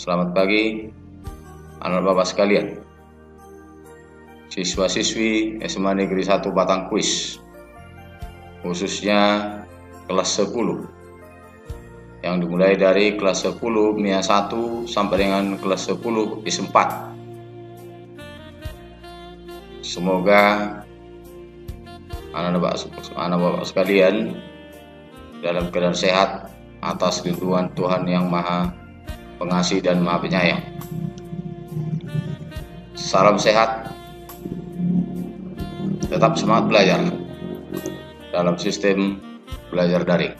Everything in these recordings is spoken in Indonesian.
Selamat pagi, anak bapak sekalian. Siswa-siswi SMA Negeri 1 Batangkuis, khususnya kelas 10, yang dimulai dari kelas 10 MIA 1 sampai dengan kelas 10 IS 4. Semoga anak bapak sekalian dalam keadaan sehat atas lindungan Tuhan yang Maha Pengasih dan Maha Penyayang. Salam sehat, tetap semangat belajar dalam sistem belajar daring.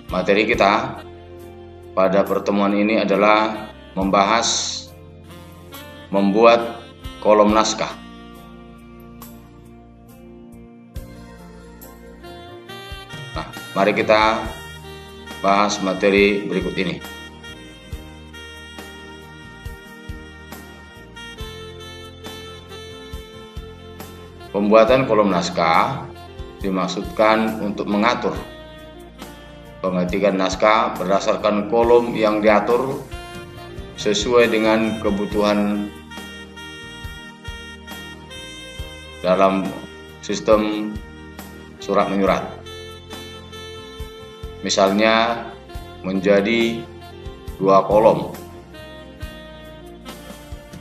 Materi kita pada pertemuan ini adalah membahas membuat kolom naskah. Nah, mari kita bahas materi berikut ini. Pembuatan kolom naskah dimaksudkan untuk mengatur pengetikan naskah berdasarkan kolom yang diatur sesuai dengan kebutuhan dalam sistem surat menyurat. Misalnya menjadi 2 kolom,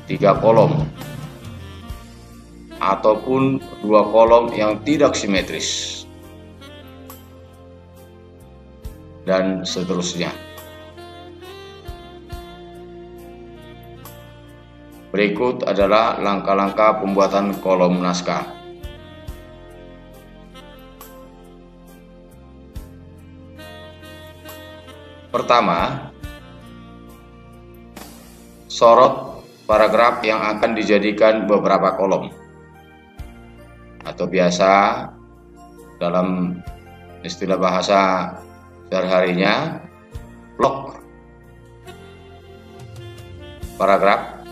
3 kolom, ataupun 2 kolom yang tidak simetris, dan seterusnya. Berikut adalah langkah-langkah pembuatan kolom naskah. Pertama, sorot paragraf yang akan dijadikan beberapa kolom, atau biasa dalam istilah bahasa sehari-harinya blok paragraf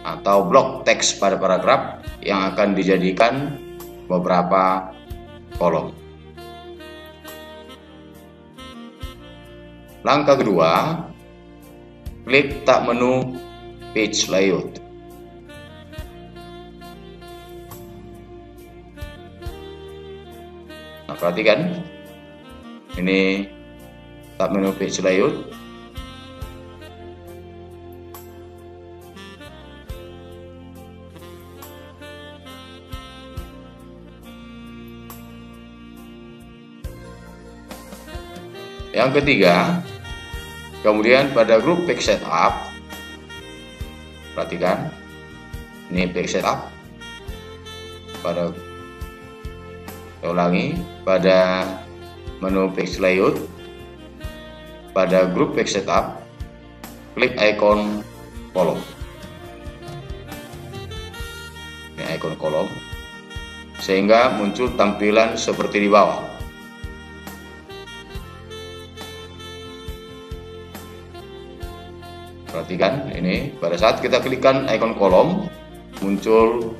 atau blok teks pada paragraf yang akan dijadikan beberapa kolom. Langkah kedua, klik tab menu page layout. Nah, perhatikan ini tab menu page layout. Yang ketiga, kemudian pada grup page setup, perhatikan ini page setup. Pada saya ulangi, pada menu page layout, pada grup page setup, klik ikon kolom. Ini ikon kolom, sehingga muncul tampilan seperti di bawah. Perhatikan ini, pada saat kita klikkan ikon kolom, muncul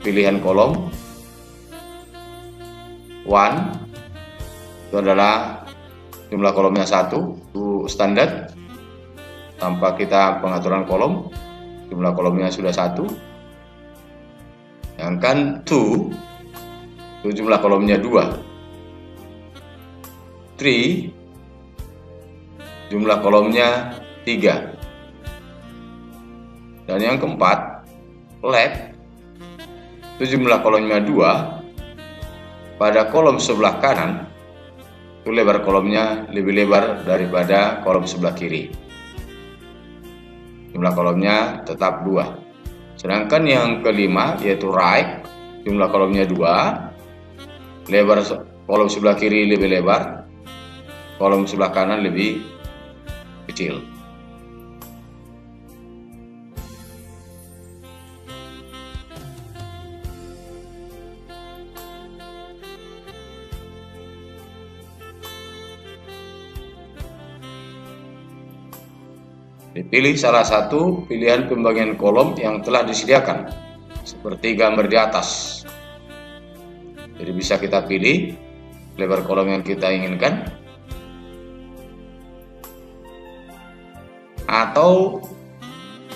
pilihan kolom. One itu adalah jumlah kolomnya 1, itu standar tanpa kita pengaturan kolom, jumlah kolomnya sudah 1. Yang kan 2 itu jumlah kolomnya 2. 3 jumlah kolomnya 3. Dan yang keempat, left itu jumlah kolomnya 2. Pada kolom sebelah kanan itu lebar kolomnya lebih lebar daripada kolom sebelah kiri. Jumlah kolomnya tetap 2. Sedangkan yang kelima yaitu right, jumlah kolomnya 2. Lebar kolom sebelah kiri lebih lebar, kolom sebelah kanan lebih kecil. Dipilih salah satu pilihan pembagian kolom yang telah disediakan, seperti gambar di atas. Jadi bisa kita pilih lebar kolom yang kita inginkan. atau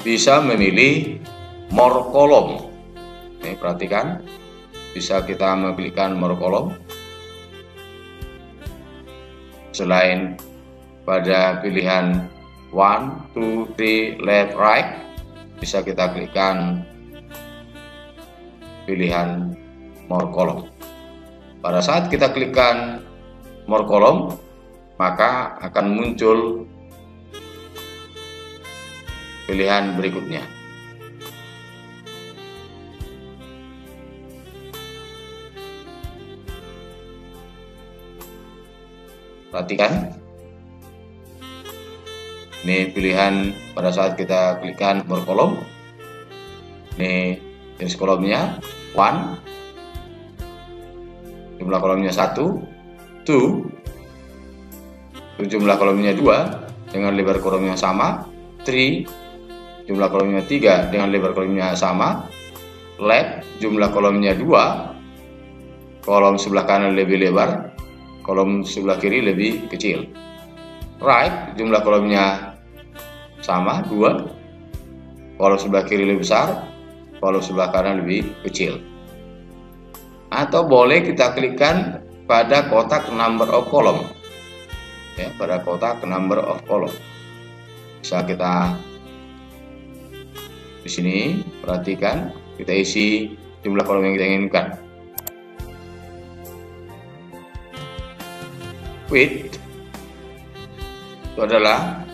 bisa memilih more column. Ini perhatikan, bisa kita memilihkan more column. Selain pada pilihan 1, 2, 3, left, right, bisa kita klikkan pilihan more column. Pada saat kita klikkan more column, maka akan muncul pilihan berikutnya. Perhatikan, ini pilihan pada saat kita klikkan more column. Ini jenis kolomnya 1, jumlah kolomnya 1, 2, jumlah kolomnya 2 dengan lebar kolom yang sama, 3, jumlah kolomnya 3 dengan lebar kolomnya sama, left, jumlah kolomnya 2, kolom sebelah kanan lebih lebar, kolom sebelah kiri lebih kecil. Right, jumlah kolomnya sama 2, kolom sebelah kiri lebih besar, kolom sebelah kanan lebih kecil. Atau boleh kita klikkan pada kotak number of column, ya, pada kotak number of column. Bisa kita di sini perhatikan, kita isi jumlah kolom yang kita inginkan. Width itu adalah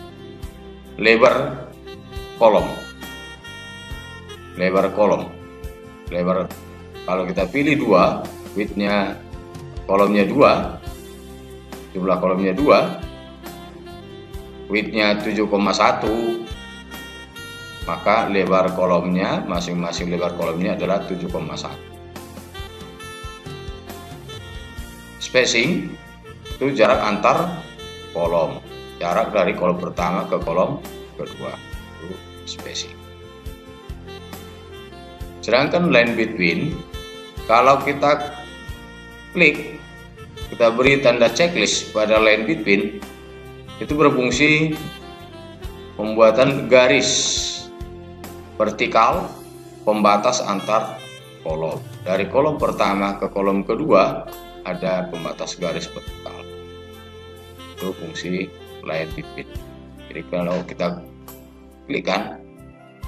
lebar kolom. Lebar kolom. Lebar, kalau kita pilih 2, width-nya kolomnya 2, jumlah kolomnya 2, width-nya 7,1, maka lebar kolomnya, masing-masing lebar kolomnya adalah 7,1. Spacing itu jarak antar kolom, jarak dari kolom pertama ke kolom kedua, itu spacing. Sedangkan line between, kalau kita klik, kita beri tanda checklist pada line between, itu berfungsi pembuatan garis vertikal pembatas antar kolom. Dari kolom pertama ke kolom kedua ada pembatas garis vertikal. Itu fungsi line between. Jadi kalau kita klikkan,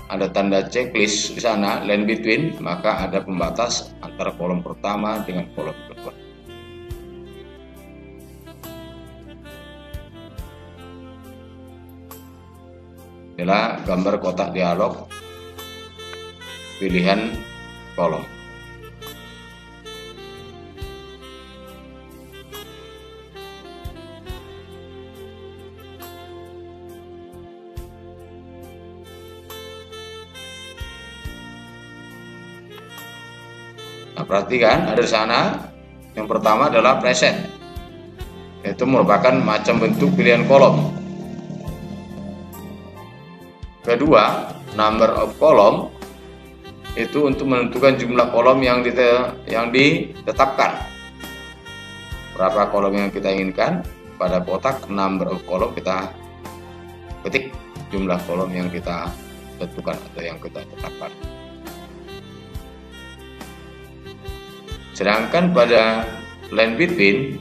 ada tanda checklist di sana, line between, maka ada pembatas antara kolom pertama dengan kolom kedua. Inilah gambar kotak dialog pilihan kolom. Nah, perhatikan ada di sana. Yang pertama adalah preset, itu merupakan macam bentuk pilihan kolom. Kedua, number of column, itu untuk menentukan jumlah kolom yang ditetapkan. Berapa kolom yang kita inginkan, pada kotak number of column kita ketik jumlah kolom yang kita tentukan atau yang kita tetapkan. Sedangkan pada line between,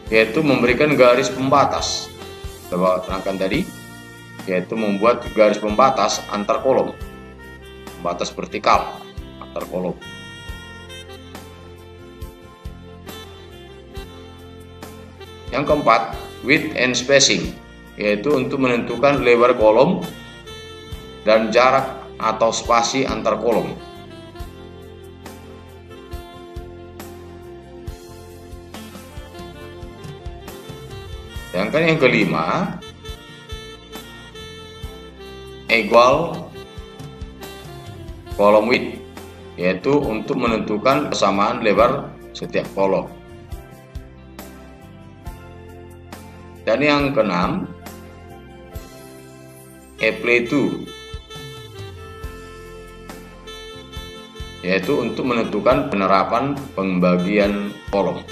yaitu memberikan garis pembatas. Coba terangkan tadi, yaitu membuat garis pembatas antar kolom, pembatas vertikal antar kolom. Yang keempat, width and spacing, yaitu untuk menentukan lebar kolom dan jarak atau spasi antar kolom. Sedangkan yang kelima, equal column width, yaitu untuk menentukan kesamaan lebar setiap kolom. Dan yang keenam, apply to, yaitu untuk menentukan penerapan pembagian kolom.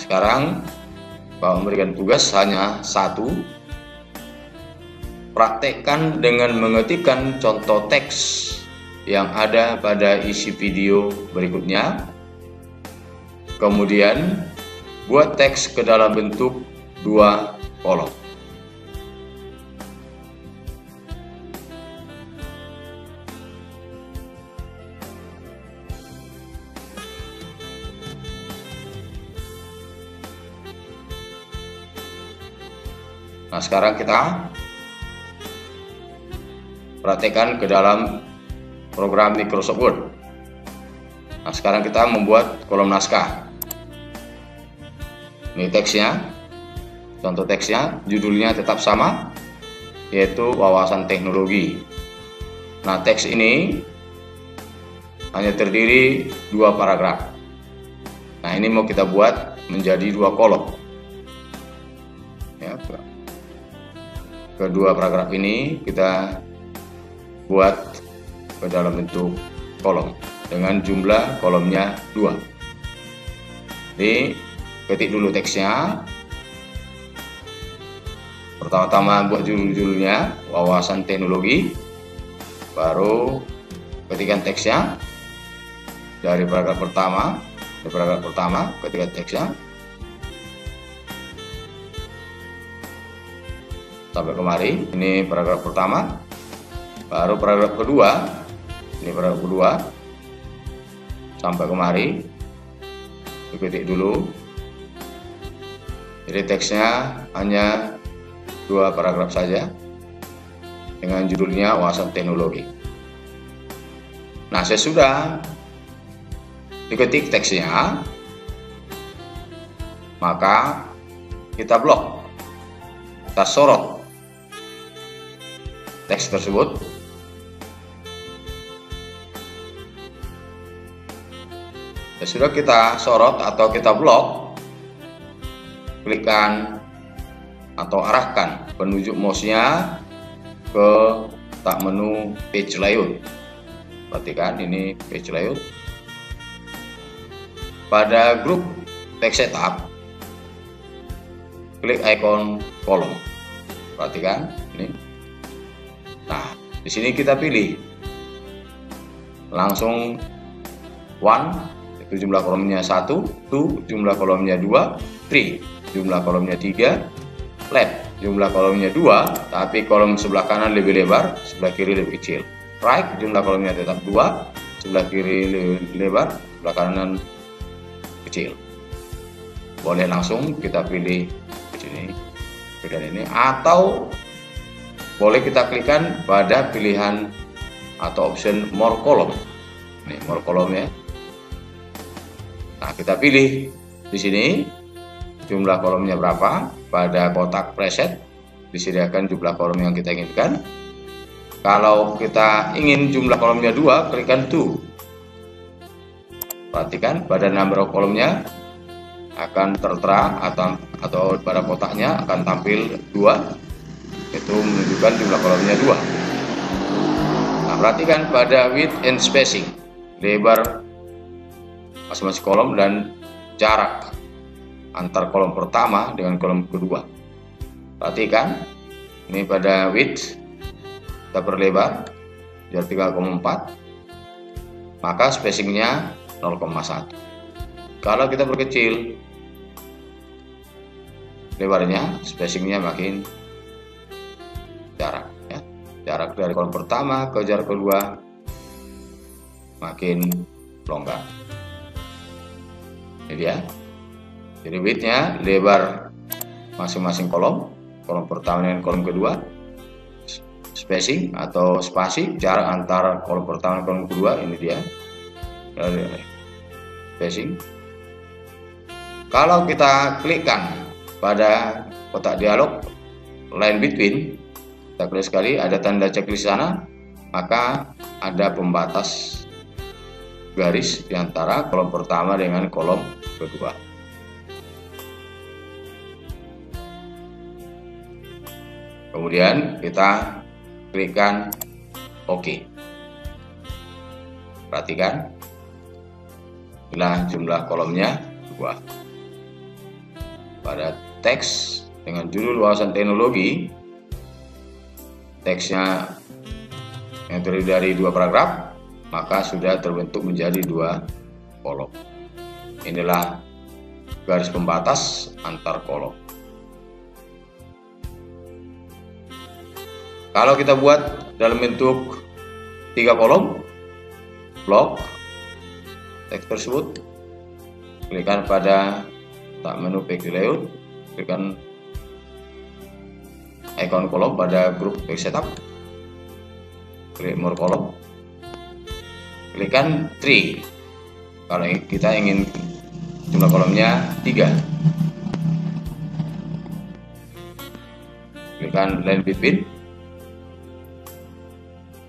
sekarang Bapak memberikan tugas hanya satu. Praktekkan dengan mengetikkan contoh teks yang ada pada isi video berikutnya. Kemudian buat teks ke dalam bentuk 2 kolom. Nah, sekarang kita praktekkan ke dalam program Microsoft Word. Nah, sekarang kita membuat kolom naskah. Ini teksnya, contoh teksnya, judulnya tetap sama, yaitu wawasan teknologi. Nah, teks ini hanya terdiri 2 paragraf. Nah, ini mau kita buat menjadi 2 kolom. Ya, kedua paragraf ini kita buat ke dalam bentuk kolom dengan jumlah kolomnya 2. Jadi ketik dulu teksnya. Pertama-tama buat judul-judulnya wawasan teknologi, baru ketikkan teksnya dari paragraf pertama. Di paragraf pertama ketikkan teksnya sampai kemari. Ini paragraf pertama. Baru paragraf kedua. Ini paragraf kedua sampai kemari. Diketik dulu. Jadi teksnya hanya 2 paragraf saja dengan judulnya wawasan teknologi. Nah, sesudah diketik teksnya, maka kita blok, kita sorot teks tersebut. Sudah kita sorot atau kita blok, klikkan atau arahkan penunjuk mouse-nya ke tak menu page layout. Perhatikan ini page layout. Pada grup text setup, klik ikon kolom. Perhatikan ini. Nah, di sini kita pilih langsung 1, itu jumlah kolomnya 1, 2, jumlah kolomnya 2, 3, jumlah kolomnya 3, left, jumlah kolomnya 2, tapi kolom sebelah kanan lebih lebar, sebelah kiri lebih kecil. Right, jumlah kolomnya tetap 2, sebelah kiri lebih lebar, sebelah kanan kecil. Boleh langsung kita pilih di sini, pilihan ini, atau boleh kita klikkan pada pilihan atau option more column. Ini more column ya. Nah, kita pilih di sini jumlah kolomnya berapa. Pada kotak preset disediakan jumlah kolom yang kita inginkan. Kalau kita ingin jumlah kolomnya 2, klikkan 2. Perhatikan pada number of kolomnya akan tertera atau pada kotaknya akan tampil 2. Itu menunjukkan jumlah kolomnya 2. Nah, perhatikan pada width and spacing, lebar masing-masing kolom dan jarak antar kolom pertama dengan kolom kedua. Perhatikan ini pada width kita perlebar jadi 3,4, maka spacingnya 0,1. Kalau kita perkecil lebarnya, spacingnya makin jarak ya. Jarak dari kolom pertama ke jarak kedua makin longgar. Ini dia. Jadi widthnya, lebar masing-masing kolom pertama dengan kolom kedua, spacing atau spasi, jarak antara kolom pertama dan kolom kedua, ini dia spacing. Kalau kita klikkan pada kotak dialog line between, kita klik sekali, ada tanda checklist sana, maka ada pembatas garis di antara kolom pertama dengan kolom kedua. Kemudian kita klikkan OK. Perhatikan, inilah jumlah kolomnya 2. pada teks dengan judul wawasan teknologi, teksnya yang terdiri dari 2 paragraf, maka sudah terbentuk menjadi 2 kolom. Inilah garis pembatas antar kolom. Kalau kita buat dalam bentuk 3 kolom, blok teks tersebut, klikkan pada tak menu page layout, klikkan ikon kolom pada grup page setup, klik more kolom, klikkan tree kalau kita ingin jumlah kolomnya 3, klikkan line between,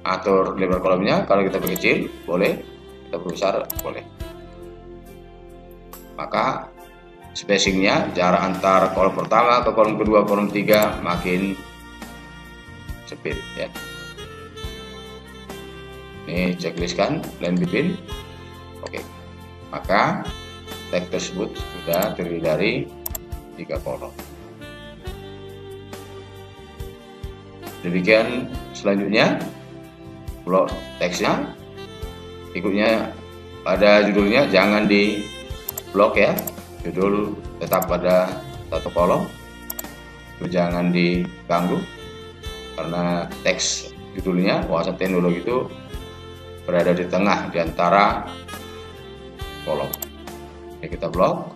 atur lebar kolomnya, kalau kita perkecil boleh, kita perbesar boleh. Maka spacingnya, jarak antar kolom pertama ke kolom kedua, kolom 3 makin sempit ya. Ini checklistkan line between. Oke. Maka teks tersebut sudah terdiri dari 3 kolom. Demikian selanjutnya blok teksnya. Berikutnya pada judulnya jangan di blok ya, judul tetap pada 1 kolom, itu jangan diganggu karena teks judulnya wawasan teknologi itu berada di tengah di antara kolom. Ini kita blok,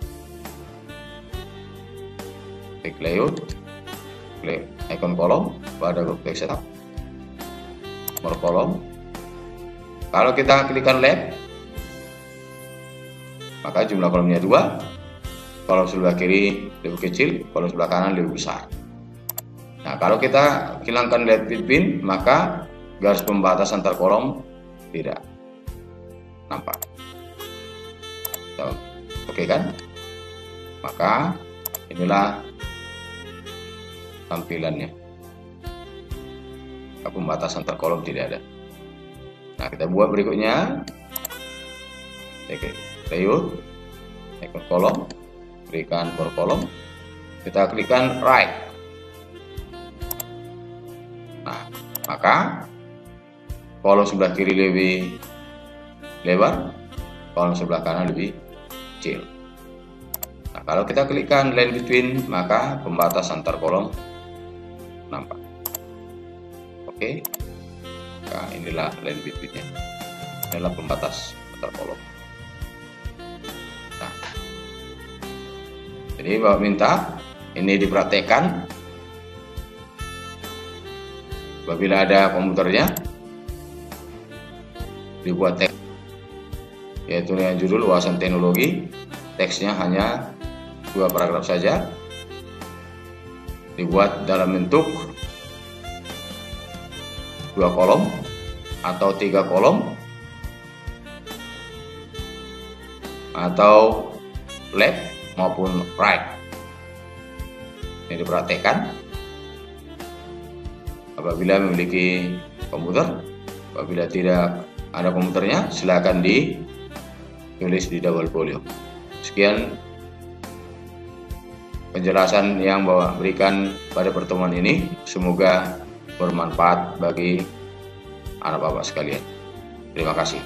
klik layout, klik icon kolom pada grup text setup, more kolom. Kalau kita klikkan left, maka jumlah kolomnya 2, kolom sebelah kiri lebih kecil, kolom sebelah kanan lebih besar. Nah, kalau kita hilangkan line between, maka garis pembatas antar kolom tidak nampak. Oke kan? Maka inilah tampilannya. Pembatas antar kolom tidak ada. Nah, kita buat berikutnya. Oke, layout, icon kolom, klikkan per kolom, kita klikkan right. Nah, maka kolom sebelah kiri lebih lebar, kolom sebelah kanan lebih kecil. Nah, kalau kita klikkan line between, maka pembatas antar kolom nampak. Oke. Nah, inilah line between-nya. Inilah pembatas antar kolom. Nah, jadi Bapak minta ini dipraktekkan. Apabila ada komputernya, dibuat teks, yaitu dengan judul wawasan teknologi, teksnya hanya 2 paragraf saja, dibuat dalam bentuk 2 kolom atau 3 kolom atau left maupun right. Ini dipraktekkan. Apabila memiliki komputer, apabila tidak ada komputernya, silakan ditulis di double folio. Sekian penjelasan yang Bapak berikan pada pertemuan ini, semoga bermanfaat bagi anak Bapak sekalian. Terima kasih.